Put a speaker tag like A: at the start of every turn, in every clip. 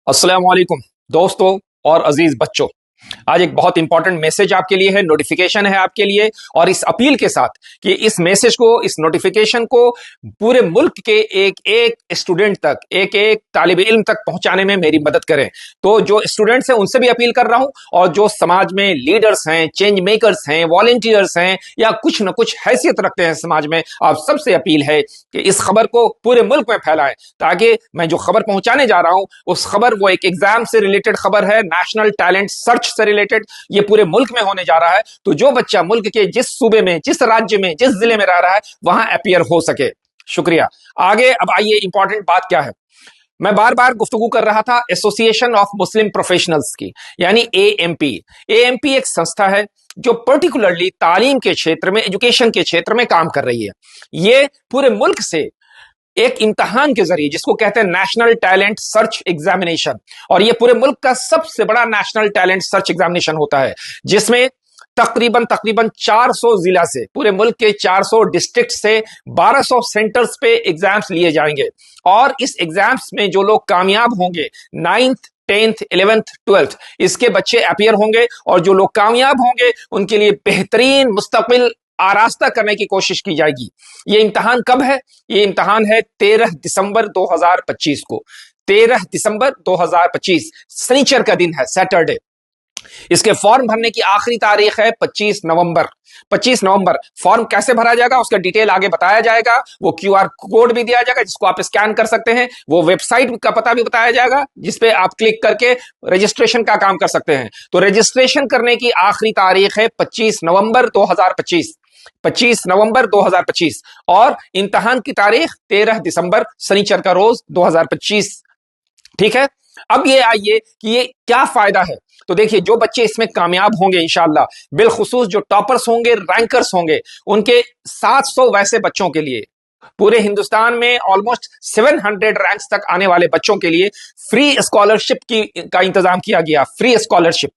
A: अस्सलाम वालेकुम दोस्तों और अजीज बच्चों। आज एक बहुत इंपॉर्टेंट मैसेज आपके लिए है, नोटिफिकेशन है आपके लिए, और इस अपील के साथ कि इस मैसेज को, इस नोटिफिकेशन को पूरे मुल्क के एक एक स्टूडेंट तक, एक एक तालिब इल्म तक पहुंचाने में मेरी मदद करें। तो जो स्टूडेंट्स हैं उनसे भी अपील कर रहा हूं, और जो समाज में लीडर्स हैं, चेंज मेकर्स हैं, वॉलंटियर्स हैं, या कुछ न कुछ हैसियत रखते हैं समाज में, आप सबसे अपील है कि इस खबर को पूरे मुल्क में फैलाएं, ताकि मैं जो खबर पहुंचाने जा रहा हूं उस खबर, वो एक एग्जाम से रिलेटेड खबर है, नेशनल टैलेंट सर्च से रिलेटेड, ये पूरे मुल्क में होने जा रहा है। तो जो बच्चा मुल्क के जिस सूबे में, जिस राज्य में, जिस जिले में रह रहा है, वहां अपीयर हो सके। शुक्रिया। आगे अब आइए, इंपॉर्टेंट बात क्या है। मैं बार बार गुफ्तगू कर रहा था एसोसिएशन ऑफ मुस्लिम प्रोफेशनल्स की, यानी एएमपी। एएमपी एक संस्था है जो पर्टिकुलरली तालीम के क्षेत्र में, एजुकेशन के क्षेत्र में काम कर रही है। ये पूरे मुल्क से एक इम्तहान के जरिए, जिसको कहते हैं नेशनल टैलेंट सर्च एग्जामिनेशन, और ये पूरे मुल्क का सबसे बड़ा नेशनल टैलेंट सर्च एग्जामिनेशन होता है, जिसमें तकरीबन 400 जिला से, पूरे मुल्क के 400 डिस्ट्रिक्ट से 1200 सेंटर्स पे एग्जाम्स लिए जाएंगे। और इस एग्जाम्स में जो लोग कामयाब होंगे, 9th 10th 11th 12th इसके बच्चे अपीयर होंगे, और जो लोग कामयाब होंगे उनके लिए बेहतरीन मुस्तकबिल आरास्ता करने की कोशिश की जाएगी। ये इम्तहान कब है? ये इम्तहान है 13 दिसंबर 2025 को। 13 दिसंबर 2025 शनिचर का दिन है, सैटरडे। इसके फॉर्म भरने की आखिरी तारीख है 25 नवंबर। 25 नवंबर फॉर्म कैसे भरा जाएगा उसका डिटेल आगे बताया जाएगा। वो क्यूआर कोड भी दिया जाएगा जिसको आप स्कैन कर सकते हैं। वो वेबसाइट का पता भी बताया जाएगा जिसपे आप क्लिक करके रजिस्ट्रेशन का काम कर सकते हैं। तो रजिस्ट्रेशन करने की आखिरी तारीख है 25 नवंबर 2025। 25 नवंबर 2025 और इम्तहान की तारीख 13 दिसंबर शनिचर का रोज 2025। ठीक है। अब ये आइए कि ये क्या फायदा है। तो देखिए, जो बच्चे इसमें कामयाब होंगे इंशाअल्लाह, बिलखुसूस जो टॉपर्स होंगे, रैंकर्स होंगे, उनके 700 वैसे बच्चों के लिए, पूरे हिंदुस्तान में ऑलमोस्ट 700 रैंक्स तक आने वाले बच्चों के लिए फ्री स्कॉलरशिप का इंतजाम किया गया। Free scholarship.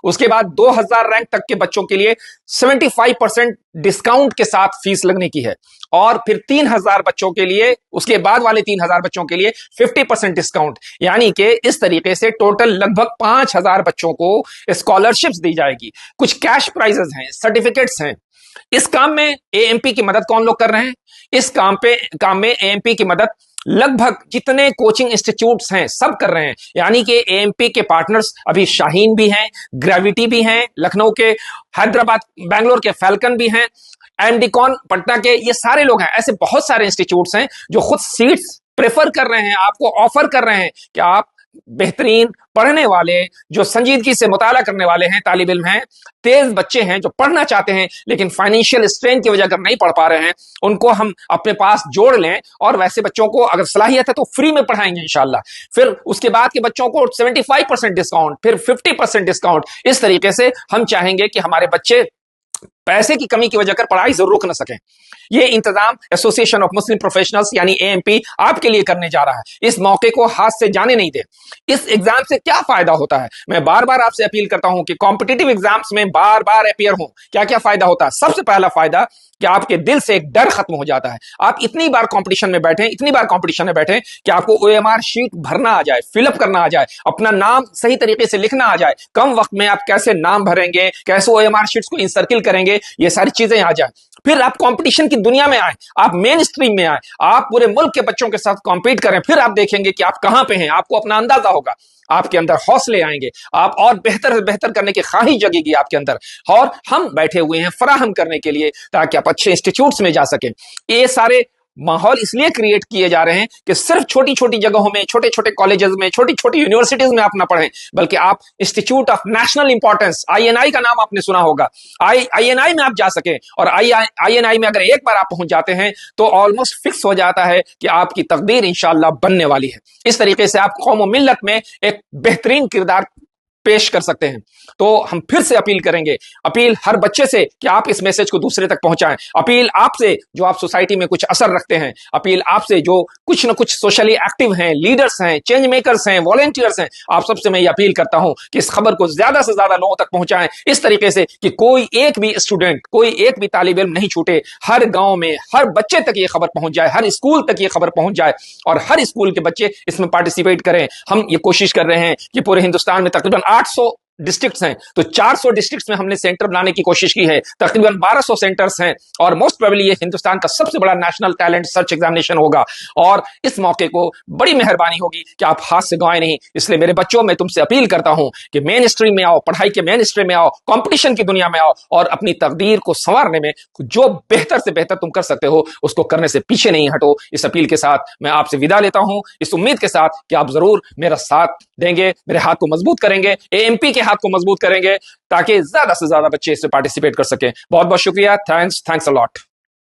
A: उसके बाद 2000 रैंक तक के बच्चों के लिए 75% डिस्काउंट के साथ फीस लगने की है, और फिर 3000 बच्चों के लिए, उसके बाद वाले 3000 बच्चों के लिए 50% डिस्काउंट, यानी कि इस तरीके से टोटल लगभग 5000 बच्चों को स्कॉलरशिप्स दी जाएगी। कुछ कैश प्राइजेस हैं, सर्टिफिकेट्स हैं। इस काम में एएमपी की मदद कौन लोग कर रहे हैं? इस काम में एएमपी की मदद लगभग जितने कोचिंग इंस्टीट्यूट्स हैं सब कर रहे हैं। यानी कि एएमपी के पार्टनर्स अभी शाहीन भी हैं, ग्रेविटी भी हैं, लखनऊ के, हैदराबाद, बैंगलोर के फैल्कन भी हैं, एमडीकॉन पटना के, ये सारे लोग हैं। ऐसे बहुत सारे इंस्टीट्यूट्स हैं जो खुद सीट्स प्रेफर कर रहे हैं, आपको ऑफर कर रहे हैं कि आप बेहतरीन पढ़ने वाले, जो संजीदगी से मुताला करने वाले हैं, तालिब इल्म हैं, तेज बच्चे हैं जो पढ़ना चाहते हैं लेकिन फाइनेंशियल स्ट्रेन की वजह अगर नहीं पढ़ पा रहे हैं, उनको हम अपने पास जोड़ लें, और वैसे बच्चों को अगर सलाहियत है तो फ्री में पढ़ाएंगे इंशाल्लाह। फिर उसके बाद के बच्चों को 75% डिस्काउंट, फिर 50% डिस्काउंट। इस तरीके से हम चाहेंगे कि हमारे बच्चे पैसे की कमी की वजह कर पढ़ाई जरूर रुक न सकें। ये इंतजाम एसोसिएशन ऑफ मुस्लिम प्रोफेशनल्स यानी एएमपी आपके लिए करने जा रहा है। इस मौके को हाथ से जाने नहीं दे। इस एग्जाम से क्या फायदा होता है? मैं बार बार आपसे अपील करता हूं कि कॉम्पिटिटिव एग्जाम्स में बार बार अपीयर हो। क्या क्या फायदा होता है? सबसे पहला फायदा कि आपके दिल से एक डर खत्म हो जाता है। आप इतनी बार कंपटीशन में बैठे, इतनी बार कंपटीशन में बैठे कि आपको ओएमआर शीट भरना आ जाए, फिलअप करना आ जाए, अपना नाम सही तरीके से लिखना आ जाए, कम वक्त में आप कैसे नाम भरेंगे, कैसे ओएमआर शीट्स को इंसर्किल करेंगे, ये सारी चीजें आ जाए। फिर आप कंपटीशन की दुनिया में आए, आप मेन स्ट्रीम में आए, आप पूरे मुल्क के बच्चों के साथ कॉम्पीट करें। फिर आप देखेंगे कि आप कहां पे हैं, आपको अपना अंदाजा होगा, आपके अंदर हौसले आएंगे, आप और बेहतर से बेहतर करने की ख्वाहिश जगेगी आपके अंदर। और हम बैठे हुए हैं फराहम करने के लिए, ताकि आप अच्छे इंस्टीट्यूट्स में जा सकें। ये सारे माहौल इसलिए क्रिएट किए जा रहे हैं कि सिर्फ छोटी छोटी जगहों में, छोटे छोटे कॉलेजेस में, छोटी छोटी यूनिवर्सिटीज में आप ना पढ़ें, बल्कि आप institute of national importance, INI का नाम आपने सुना होगा, आईएनआई में आप जा सकें। और आईएनआई में अगर एक बार आप पहुंच जाते हैं तो ऑलमोस्ट फिक्स हो जाता है कि आपकी तकदीर इंशाअल्लाह बनने वाली है। इस तरीके से आप कौम और मिल्लत में एक बेहतरीन किरदार पेश कर सकते हैं। तो हम फिर से अपील करेंगे, अपील हर बच्चे से कि आप इस मैसेज को दूसरे तक पहुंचाएं, अपील आपसे जो आप सोसाइटी में कुछ असर रखते हैं, अपील आपसे जो कुछ न कुछ सोशली एक्टिव हैं, लीडर्स हैं, चेंज मेकर्स हैं, वॉलंटियर्स हैं, आप सबसे मैं ये अपील करता हूं कि इस खबर को ज्यादा से ज्यादा लोगों तक पहुंचाएं, इस तरीके से कि कोई एक भी स्टूडेंट, कोई एक भी तालिब इल्म नहीं छूटे। हर गांव में हर बच्चे तक ये खबर पहुंच जाए, हर स्कूल तक ये खबर पहुंच जाए और हर स्कूल के बच्चे इसमें पार्टिसिपेट करें। हम ये कोशिश कर रहे हैं कि पूरे हिंदुस्तान में तकरीबन 800 डिस्ट्रिक्ट्स हैं, तो 400 डिस्ट्रिक्ट्स में हमने सेंटर बनाने की कोशिश की है, तकरीबन 1200 सेंटर्स हैं और मोस्ट प्रोबेबली ये हिंदुस्तान का सबसे बड़ा नेशनल टैलेंट सर्च एग्जामिनेशन होगा और इस मौके को बड़ी मेहरबानी होगी कि आप हाथ से गंवाए नहीं। इसलिए मेरे बच्चों, मैं तुमसे अपील करता हूं कि मेन स्ट्रीम में आओ, पढ़ाई के मेन स्ट्रीम में आओ, कंपटीशन की दुनिया में आओ और अपनी तकदीर को संवारने में जो बेहतर से बेहतर तुम कर सकते हो उसको करने से पीछे नहीं हटो। इस अपील के साथ मैं आपसे विदा लेता हूं, इस उम्मीद के साथ कि आप जरूर मेरा साथ देंगे, मेरे हाथ को मजबूत करेंगे, एएमपी के हाथ को मजबूत करेंगे ताकि ज्यादा से ज्यादा बच्चे इससे पार्टिसिपेट कर सकें। बहुत बहुत शुक्रिया। Thanks a lot.